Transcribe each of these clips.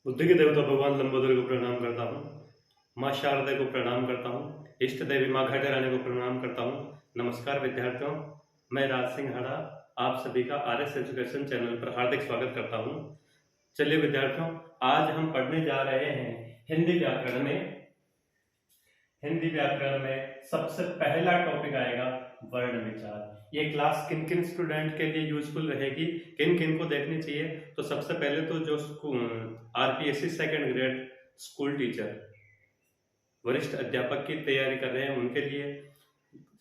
बुद्धि के देवता भगवान लंबोदर को प्रणाम करता हूँ। माँ शारदा को प्रणाम करता हूँ। इष्ट देवी माँ घाटे रानी को प्रणाम करता हूँ। नमस्कार विद्यार्थियों, मैं राज सिंह हड़ा आप सभी का आरएस एजुकेशन चैनल पर हार्दिक स्वागत करता हूँ। चलिए विद्यार्थियों, आज हम पढ़ने जा रहे हैं हिंदी व्याकरण में। हिंदी व्याकरण में सबसे पहला टॉपिक आएगा वर्ण विचार। ये क्लास किन किन स्टूडेंट के लिए यूजफुल रहेगी, किन किन को देखनी चाहिए? तो सबसे पहले तो जो RPSC second grade school teacher, वरिष्ठ अध्यापक की तैयारी कर रहे हैं उनके लिए,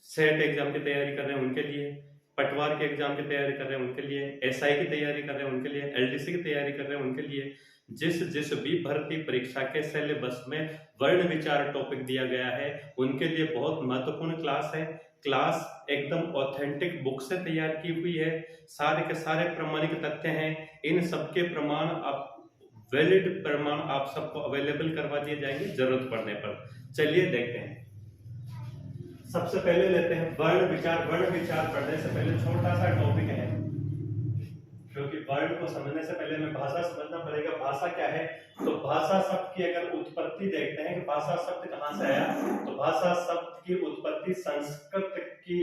सेट एग्जाम की तैयारी कर रहे हैं उनके लिए, पटवार के एग्जाम की तैयारी कर रहे हैं उनके लिए, एसआई की तैयारी कर रहे हैं उनके लिए, एलडीसी की तैयारी कर रहे हैं उनके लिए, जिस जिस भी भर्ती परीक्षा के सिलेबस में वर्ण विचार टॉपिक दिया गया है उनके लिए बहुत महत्वपूर्ण क्लास है। क्लास एकदम ऑथेंटिक बुक से तैयार की हुई है, सारे के सारे प्रमाणिक तथ्य हैं। इन सबके प्रमाण आप वैलिड प्रमाण आप सबको अवेलेबल करवा दिए जाएंगे जरूरत पड़ने पर। चलिए देखते हैं। सबसे पहले लेते हैं वर्ण विचार। वर्ण विचार पढ़ने से पहले छोटा सा टॉपिक है, क्योंकि वर्ण को समझने से पहले हमें भाषा समझना पड़ेगा। भाषा क्या है? तो भाषा शब्द की अगर उत्पत्ति देखते हैं कि भाषा शब्द कहां से आया, तो भाषा शब्द की उत्पत्ति संस्कृत की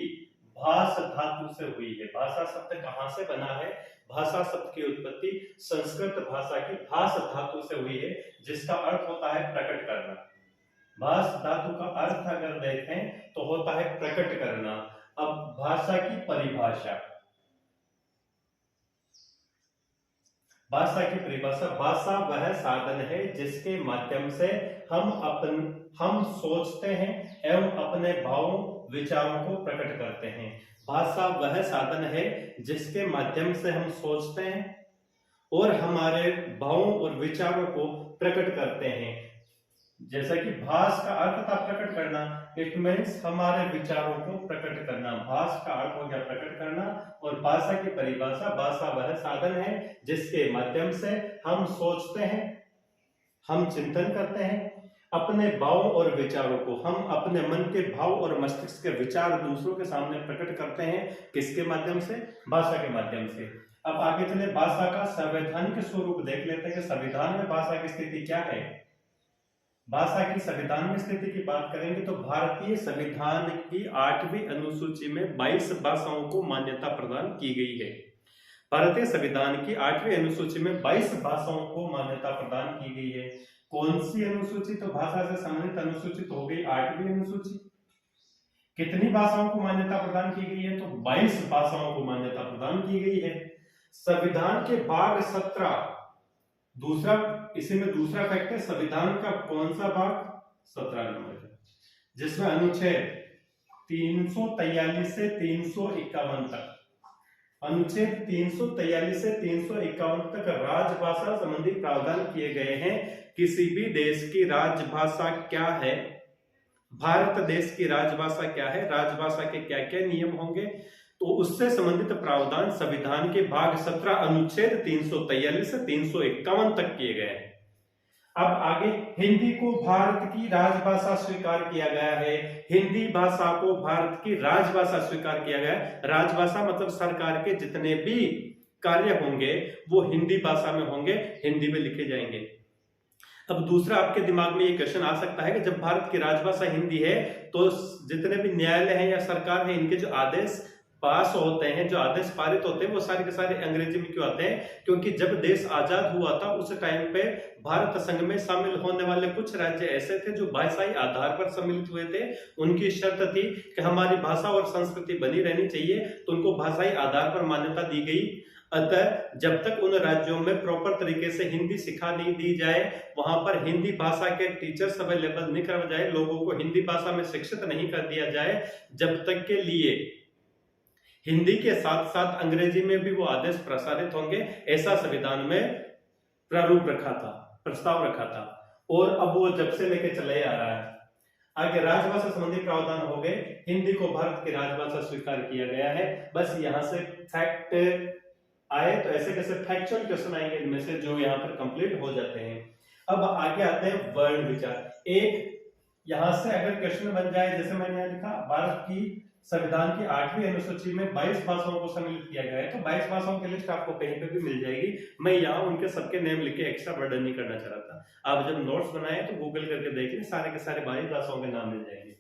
भाष धातु से हुई है। भाषा शब्द कहां से बना है? भाषा शब्द की उत्पत्ति संस्कृत भाषा की भाष धातु से हुई है, जिसका अर्थ होता है प्रकट करना। भाष धातु का अर्थ अगर देखें तो होता है प्रकट करना। अब भाषा की परिभाषा, भाषा की परिभाषा, भाषा वह साधन है जिसके माध्यम से हम सोचते हैं एवं अपने भावों विचारों को प्रकट करते हैं। भाषा वह साधन है जिसके माध्यम से हम सोचते हैं और हमारे भावों और विचारों को प्रकट करते हैं। जैसा कि भाष का अर्थ था प्रकट करना, इट मीन्स हमारे विचारों को प्रकट करना। भाष का अर्थ हो गया प्रकट करना, और भाषा की परिभाषा, भाषा वह साधन है जिसके माध्यम से हम सोचते हैं, हम चिंतन करते हैं, अपने भाव और विचारों को, हम अपने मन के भाव और मस्तिष्क के विचार दूसरों के सामने प्रकट करते हैं। किसके माध्यम से? भाषा के माध्यम से। अब आगे चले, भाषा का संवैधानिक स्वरूप देख लेते हैं कि संविधान में भाषा की स्थिति क्या है। भाषा की संविधान में स्थिति की बात करेंगे तो भारतीय संविधान की 8वीं अनुसूची में 22 भाषाओं को मान्यता प्रदान की गई है। भारतीय संविधान की 8वीं अनुसूची में 22 भाषाओं को मान्यता प्रदान की गई है। कौन सी अनुसूची? तो भाषा से संबंधित अनुसूची तो हो गई 8वीं अनुसूची। कितनी भाषाओं को मान्यता प्रदान की गई है? तो 22 भाषाओं को मान्यता प्रदान की गई है। संविधान के भाग 17, दूसरा, इसी में दूसरा फैक्ट है, संविधान का कौन सा भाग? 17 नंबर का, जिसमें अनुच्छेद 343 से 351 तक, अनुच्छेद 343 से 351 तक राजभाषा संबंधी प्रावधान किए गए हैं। किसी भी देश की राजभाषा क्या है, भारत देश की राजभाषा क्या है, राजभाषा के क्या क्या नियम होंगे, तो उससे संबंधित प्रावधान संविधान के भाग 17 अनुच्छेद 343 से 351 तक किए गए हैं। अब आगे, हिंदी को भारत की राजभाषा स्वीकार किया गया है। हिंदी भाषा को भारत की राजभाषा स्वीकार किया गया है। राजभाषा मतलब सरकार के जितने भी कार्य होंगे वो हिंदी भाषा में होंगे, हिंदी में लिखे जाएंगे। अब दूसरा, आपके दिमाग में ये क्वेश्चन आ सकता है कि जब भारत की राजभाषा हिंदी है तो जितने भी न्यायालय हैं या सरकार है, इनके जो आदेश पास होते हैं, जो आदेश पारित होते हैं, वो सारे के सारे अंग्रेजी में क्यों आते हैं? क्योंकि जब देश आजाद हुआ था उस टाइम पे भारत संघ में शामिल होने वाले कुछ राज्य ऐसे थे जो भाषाई आधार पर सम्मिलित हुए थे। उनकी शर्त थी कि हमारी भाषा और संस्कृति बनी रहनी चाहिए, तो उनको भाषाई आधार पर मान्यता दी गई। अतः जब तक उन राज्यों में प्रॉपर तरीके से हिंदी सिखा नहीं दी जाए, वहां पर हिंदी भाषा के टीचर्स अवेलेबल नहीं करवाए जाए, लोगों को हिंदी भाषा में शिक्षित नहीं कर दिया जाए, जब तक के लिए हिंदी के साथ साथ अंग्रेजी में भी वो आदेश प्रसारित होंगे, ऐसा संविधान में प्रारूप रखा था, प्रस्ताव रखा था। और अब वो जब से लेके चले आ रहा है। आगे, राजभाषा संबंधी प्रावधान हो गए, हिंदी को भारत की राजभाषा स्वीकार किया गया है। बस यहां से फैक्ट आए तो ऐसे कैसे फैक्चुअल क्वेश्चन आएंगे इनमें से, जो यहाँ पर कंप्लीट हो जाते हैं। अब आगे आते हैं वर्ण विचार। एक यहां से अगर क्वेश्चन बन जाए, जैसे मैंने यहाँ लिखा, भारत की संविधान की 8वीं अनुसूची में 22 भाषाओं को सम्मिलित किया गया है। तो 22 भाषाओं की लिस्ट आपको कहीं पे भी मिल जाएगी। मैं यहाँ उनके सबके नेम लिख के एक्स्ट्रा बर्डन नहीं करना चाह रहा था। आप जब नोट्स बनाए तो गूगल करके देख लें, सारे के सारे 22 भाषाओं के नाम मिल जाएंगे।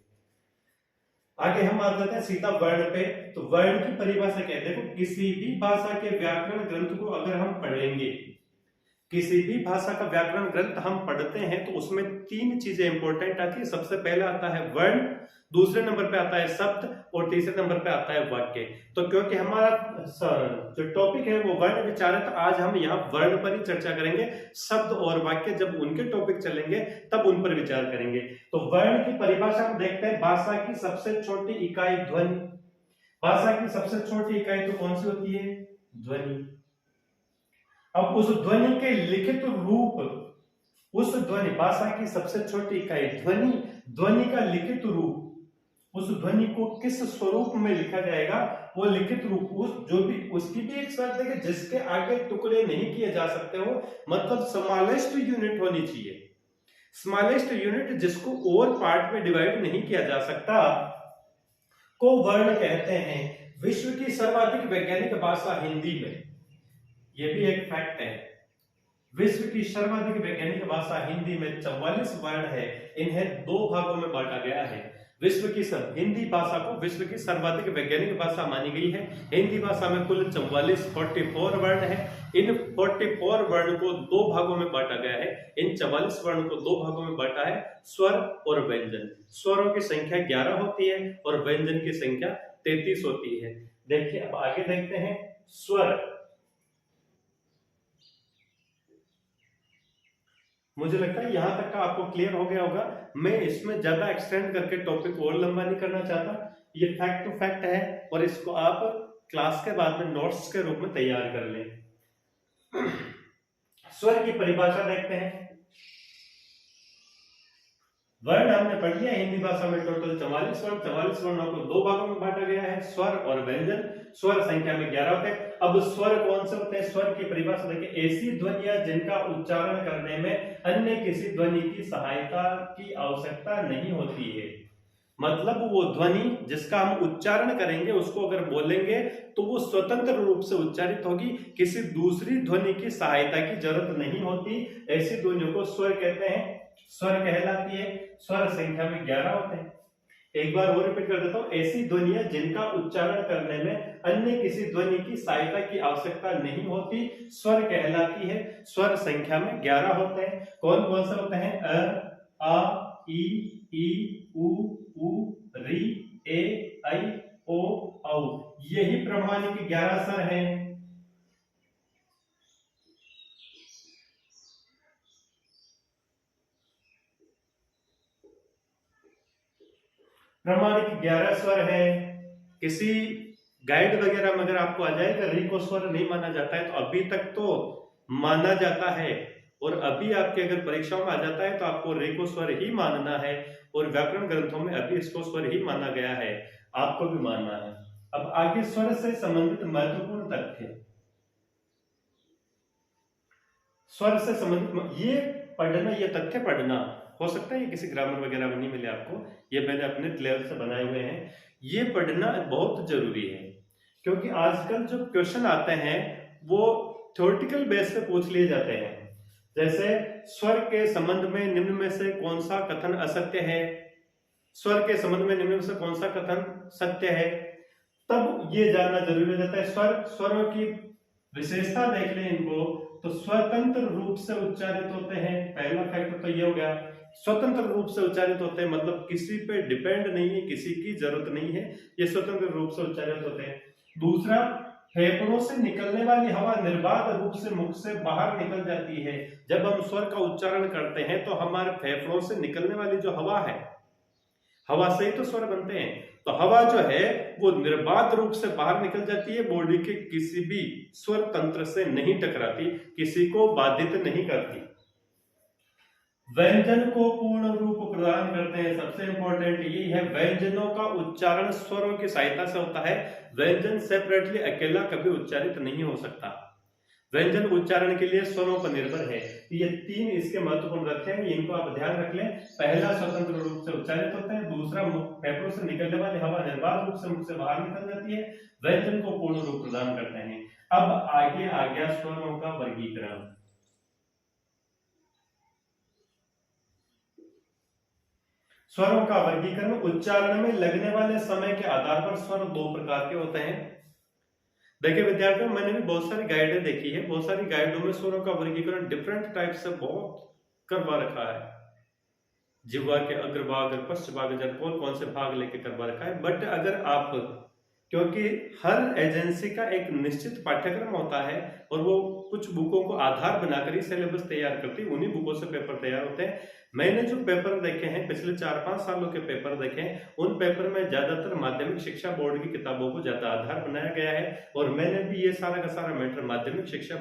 आगे हम आ जाते हैं सीधा वर्ण पे। तो वर्ण की परिभाषा क्या है? देखो, किसी भी भाषा के व्याकरण ग्रंथ को अगर हम पढ़ेंगे, किसी भी भाषा का व्याकरण ग्रंथ हम पढ़ते हैं तो उसमें 3 चीजें इंपॉर्टेंट आती है। सबसे पहला आता है वर्ण, दूसरे नंबर पे आता है शब्द और तीसरे नंबर पे आता है वाक्य। तो क्योंकि हमारा जो टॉपिक है वो वर्ण विचार है, तो आज हम यहाँ वर्ण पर ही चर्चा करेंगे। शब्द और वाक्य जब उनके टॉपिक चलेंगे तब उन पर विचार करेंगे। तो वर्ण की परिभाषा हम देखते हैं। भाषा की सबसे छोटी इकाई ध्वनि। भाषा की सबसे छोटी इकाई तो कौन सी होती है? ध्वनि। अब उस ध्वनि के लिखित रूप, उस ध्वनि, भाषा की सबसे छोटी इकाई ध्वनि, ध्वनि का लिखित रूप, उस ध्वनि को किस स्वरूप में लिखा जाएगा, वो लिखित रूप, उस जो भी, उसकी भी एक शर्त है कि जिसके आगे टुकड़े नहीं किए जा सकते हो, मतलब स्मॉलेस्ट यूनिट होनी चाहिए। स्मॉलेस्ट यूनिट जिसको और पार्ट में डिवाइड नहीं किया जा सकता को वर्ण कहते हैं। विश्व की सर्वाधिक वैज्ञानिक भाषा हिंदी में, यह भी एक फैक्ट है। विश्व की सर्वाधिक वैज्ञानिक भाषा हिंदी में 44 वर्ण है। इन्हें 2 भागों में बांटा गया है। विश्व की हिंदी भाषा को विश्व की सर्वाधिक वैज्ञानिक भाषा मानी गई है। हिंदी भाषा में कुल 44 वर्ण है। इन 44 वर्ण को 2 भागों में बांटा गया है। इन 44 वर्ण को 2 भागों में बांटा है, स्वर और व्यंजन। स्वरों की संख्या 11 होती है और व्यंजन की संख्या 33 होती है। देखिए, अब आगे देखते हैं स्वर। मुझे लगता है यहां तक का आपको क्लियर हो गया होगा। मैं इसमें ज्यादा एक्सटेंड करके टॉपिक और लंबा नहीं करना चाहता। ये फैक्ट टू फैक्ट है और इसको आप क्लास के बाद में नोट्स के रूप में तैयार कर लें। स्वर की परिभाषा देखते हैं। वर्ण हमने पढ़ लिया। हिंदी भाषा में टोटल 44 वर्ण, 44 वर्णों को 2 भागों में बांटा गया है, स्वर और व्यंजन। स्वर संख्या में 11 होते हैं। अब स्वर कौन से होते हैं? स्वर की परिभाषा देखिए, ऐसी ध्वनियां जिनका उच्चारण करने में अन्य किसी ध्वनि की सहायता की आवश्यकता नहीं होती है। मतलब वो ध्वनि जिसका हम उच्चारण करेंगे, उसको अगर बोलेंगे तो वो स्वतंत्र रूप से उच्चारित होगी, किसी दूसरी ध्वनि की सहायता की जरूरत नहीं होती। ऐसी ध्वनियों को स्वर कहते हैं, स्वर कहलाती है। स्वर संख्या में 11 होते हैं। एक बार और रिपीट कर देता हूं, ऐसी ध्वनियां जिनका उच्चारण करने में अन्य किसी ध्वनि की सहायता की आवश्यकता नहीं होती, स्वर कहलाती है। स्वर संख्या में 11 होते हैं। कौन कौन से होते हैं? अ, आ, ई, उ, री, ए, ऐ, ओ, औ। यही प्रमाणिक 11 स्वर हैं। प्रमाणिक 11 स्वर है। किसी गाइड वगैरह में अगर आपको आ जाएगा री को स्वर नहीं माना जाता है, तो अभी तक तो माना जाता है, और अभी आपके अगर परीक्षाओं में आ जाता है तो आपको री को स्वर ही मानना है, और व्याकरण ग्रंथों में अभी इसको स्वर ही माना गया है, आपको भी मानना है। अब आगे स्वर से संबंधित महत्वपूर्ण तथ्य। स्वर से संबंधित ये पढ़ना, ये तथ्य पढ़ना, हो सकता है ये किसी ग्रामर वगैरह में नहीं मिले आपको, ये मैंने अपने लेवल से बनाए हुए हैं। ये पढ़ना बहुत जरूरी है, क्योंकि आजकल जो क्वेश्चन आते हैं वो थ्योरेटिकल बेस पे पूछ लिए जाते हैं। जैसे स्वर के संबंध में निम्न में से कौन सा कथन असत्य है, स्वर के संबंध में निम्न में से कौन सा कथन सत्य है, तब ये जानना जरूरी हो जाता है। स्वरों की विशेषता देख लें इनको, तो स्वतंत्र रूप से उच्चारित होते हैं। पहला फैक्टर तो ये हो गया, स्वतंत्र रूप से उच्चारित होते हैं, मतलब किसी पे डिपेंड नहीं है, किसी की जरूरत नहीं है, ये स्वतंत्र रूप से उच्चारित होते हैं। दूसरा, फेफड़ों से निकलने वाली हवा निर्बाध रूप से मुख से बाहर निकल जाती है। जब हम स्वर का उच्चारण करते हैं तो हमारे फेफड़ों से निकलने वाली जो हवा है, हवा से ही तो स्वर बनते हैं, तो हवा जो है वो निर्बाध रूप से बाहर निकल जाती है, बॉडी के किसी भी स्वर तंत्र से नहीं टकराती, किसी को बाधित नहीं करती। व्यंजन को पूर्ण रूप प्रदान करते हैं। सबसे इंपॉर्टेंट यही है, व्यंजनों का उच्चारण स्वरों की सहायता से होता है। व्यंजन सेपरेटली अकेला कभी उच्चारित नहीं हो सकता। व्यंजन उच्चारण के लिए स्वरों पर निर्भर है। ये 3 इसके महत्वपूर्ण रखे हैं, इनको आप ध्यान रख लें। पहला स्वतंत्र रूप से उच्चारित होता है, दूसरा फेफड़ों से निकलने वाली हवा निर्बाध रूप से मुख से बाहर निकल जाती है, व्यंजन को पूर्ण रूप प्रदान करते हैं। अब आगे आ गया स्वरों का वर्गीकरण। स्वरों का वर्गीकरण, उच्चारण में लगने वाले समय के आधार पर स्वर 2 प्रकार के होते हैं। देखिए विद्यार्थियों, मैंने भी बहुत सारी गाइडें देखी है, बहुत सारी गाइडों में स्वरों का वर्गीकरण डिफरेंट टाइप से बहुत करवा रखा है। जिह्वा के अग्रभाग और पश्च भाग, कौन से भाग लेके करवा रखा है। बट अगर आप, क्योंकि हर एजेंसी का एक निश्चित पाठ्यक्रम होता है और वो कुछ बुकों को आधार बनाकर ही सिलेबस तैयार करती है, उन्हीं बुकों से पेपर तैयार होते हैं। मैंने जो पेपर देखे हैं, पिछले 4-5 सालों के पेपर देखे हैं, उन पेपर में ज्यादातर माध्यमिक शिक्षा बोर्ड की किताबों को ज्यादा आधार बनाया गया है। और मैंने भी ये सारा का सारा मैटर माध्यमिक शिक्षा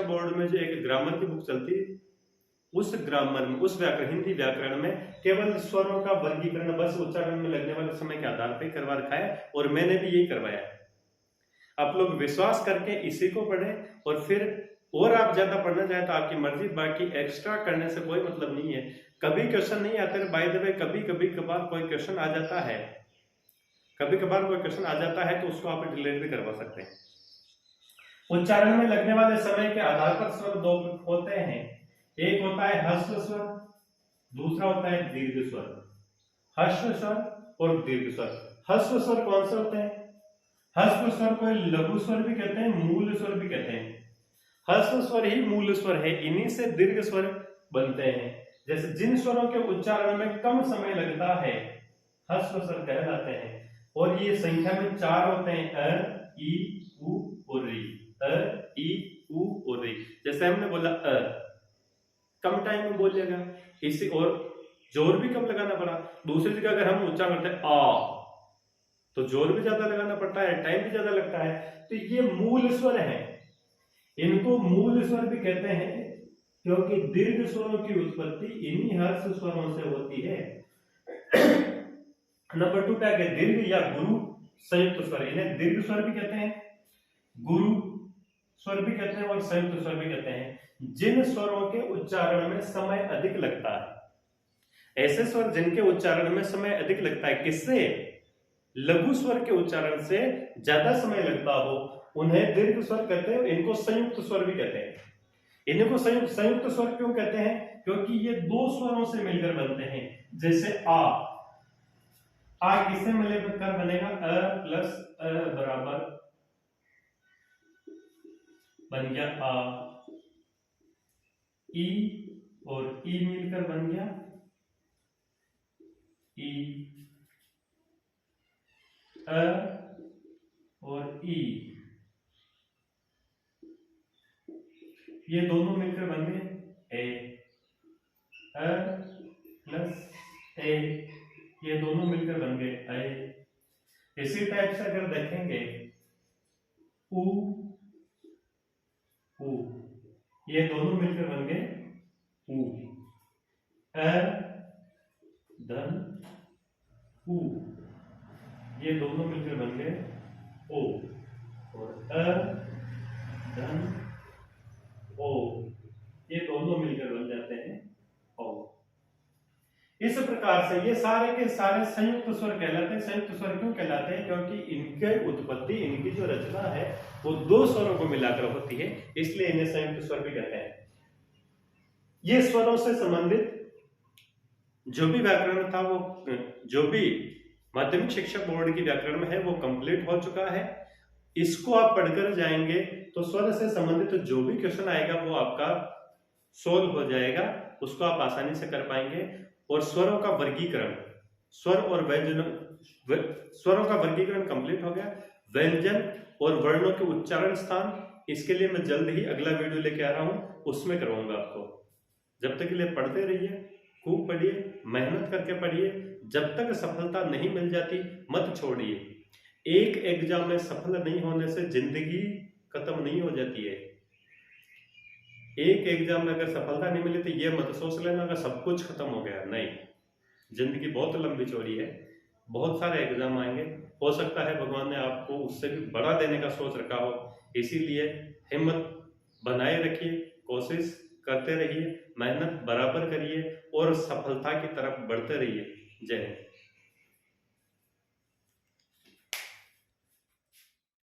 बोर्ड में जो एक ग्रामर की बुक चलती है, उस ग्रामर में, उस व्याकरण, हिंदी व्याकरण में केवल स्वरों का वर्गीकरण बस उच्चारण में लगने वाले समय के आधार पर करवा रखा है, और मैंने भी यही करवाया है। आप लोग विश्वास करके इसी को पढ़ें, और फिर और आप ज्यादा पढ़ना चाहें तो आपकी मर्जी, बाकी एक्स्ट्रा करने से कोई मतलब नहीं है। कभी क्वेश्चन नहीं आते, बाय द वे कभी कभार कोई क्वेश्चन आ जाता है, तो उसको आप डिलीट भी करवा सकते हैं। उच्चारण में लगने वाले समय के आधार पर स्वर 2 होते हैं। एक होता है ह्रस्व स्वर, दूसरा होता है दीर्घ स्वर। ह्रस्व स्वर और दीर्घ स्वर। ह्रस्व स्वर कौन से होते हैं? ह्रस्व स्वर को लघु स्वर भी कहते हैं, मूल स्वर भी कहते हैं। ह्रस्व स्वर ही मूल स्वर है, इन्हीं से दीर्घ स्वर बनते हैं। जैसे जिन स्वरों के उच्चारण में कम समय लगता है, ह्रस्व स्वर कहलाते हैं। और ये संख्या में 4 होते हैं, अ, ई, उ और री। अ, ई, उ और री। जैसे हमने बोला कम टाइम में बोल लेगा, इसी और जोर भी कम लगाना पड़ा। दूसरी जगह अगर हम उच्चारण करते हैं आ, तो जोर भी ज्यादा लगाना पड़ता है, टाइम भी ज्यादा लगता है। तो ये मूल स्वर है, इनको मूल स्वर भी कहते हैं, क्योंकि दीर्घ स्वरों की उत्पत्ति इन्हीं ह्रस्व स्वरों से होती है। नंबर 2 क्या है? दीर्घ या गुरु संयुक्त स्वर, इन्हें दीर्घ स्वर भी कहते हैं, गुरु स्वर भी कहते हैं और संयुक्त स्वर भी कहते हैं। जिन स्वरों के उच्चारण में समय अधिक लगता है, ऐसे स्वर जिनके उच्चारण में समय अधिक लगता है, किससे? लघु स्वर के उच्चारण से ज्यादा समय लगता हो, उन्हें दीर्घ स्वर कहते हैं। इनको संयुक्त स्वर भी कहते हैं। इनको संयुक्त स्वर क्यों कहते हैं? क्योंकि ये 2 स्वरों से मिलकर बनते हैं। जैसे आ किससे मिलकर बनेगा? अ प्लस अ बराबर बन गया आ। ई और ई मिलकर बन गया ई। अ और ई, ये दोनों मिलकर बन गए ए। अ प्लस ए, ये दोनों मिलकर बन गए ए। इसी टाइप से अगर देखेंगे उ, ये दोनों मिलकर बन गए उ। अ धन उ, ये दोनों मिलकर बन गए ओ। और अ धन ओ, ये दोनों मिलकर बन जाते हैं ओ। इस प्रकार से ये सारे के सारे संयुक्त स्वर कहलाते हैं। संयुक्त स्वर क्यों कहलाते हैं? क्योंकि इनके उत्पत्ति, इनकी जो रचना है वो 2 स्वरों को मिलाकर होती है, इसलिए इन्हें संयुक्त स्वर भी कहते हैं। ये स्वरों से संबंधित जो भी व्याकरण था, वो जो भी माध्यमिक शिक्षा बोर्ड की व्याकरण में है, वो कंप्लीट हो चुका है। इसको आप पढ़कर जाएंगे तो स्वर से संबंधित जो भी क्वेश्चन आएगा वो आपका सोल्व हो जाएगा, उसको आप आसानी से कर पाएंगे। और स्वरों का वर्गीकरण, स्वर और व्यंजन, स्वरों का वर्गीकरण कंप्लीट हो गया। व्यंजन और वर्णों के उच्चारण स्थान, इसके लिए मैं जल्द ही अगला वीडियो लेके आ रहा हूं, उसमें करवाऊंगा आपको। जब तक के लिए पढ़ते रहिए, खूब पढ़िए, मेहनत करके पढ़िए। जब तक सफलता नहीं मिल जाती मत छोड़िए। एक एग्जाम में सफल नहीं होने से जिंदगी खत्म नहीं हो जाती है। एक एग्जाम में अगर सफलता नहीं मिली तो ये मत सोच लेना कि सब कुछ खत्म हो गया, नहीं। जिंदगी बहुत लंबी चौड़ी है। बहुत सारे एग्जाम आएंगे, हो सकता है भगवान ने आपको उससे भी बड़ा देने का सोच रखा हो। इसीलिए हिम्मत बनाए रखिए, कोशिश करते रहिए, मेहनत बराबर करिए और सफलता की तरफ बढ़ते रहिए। जय हिंद।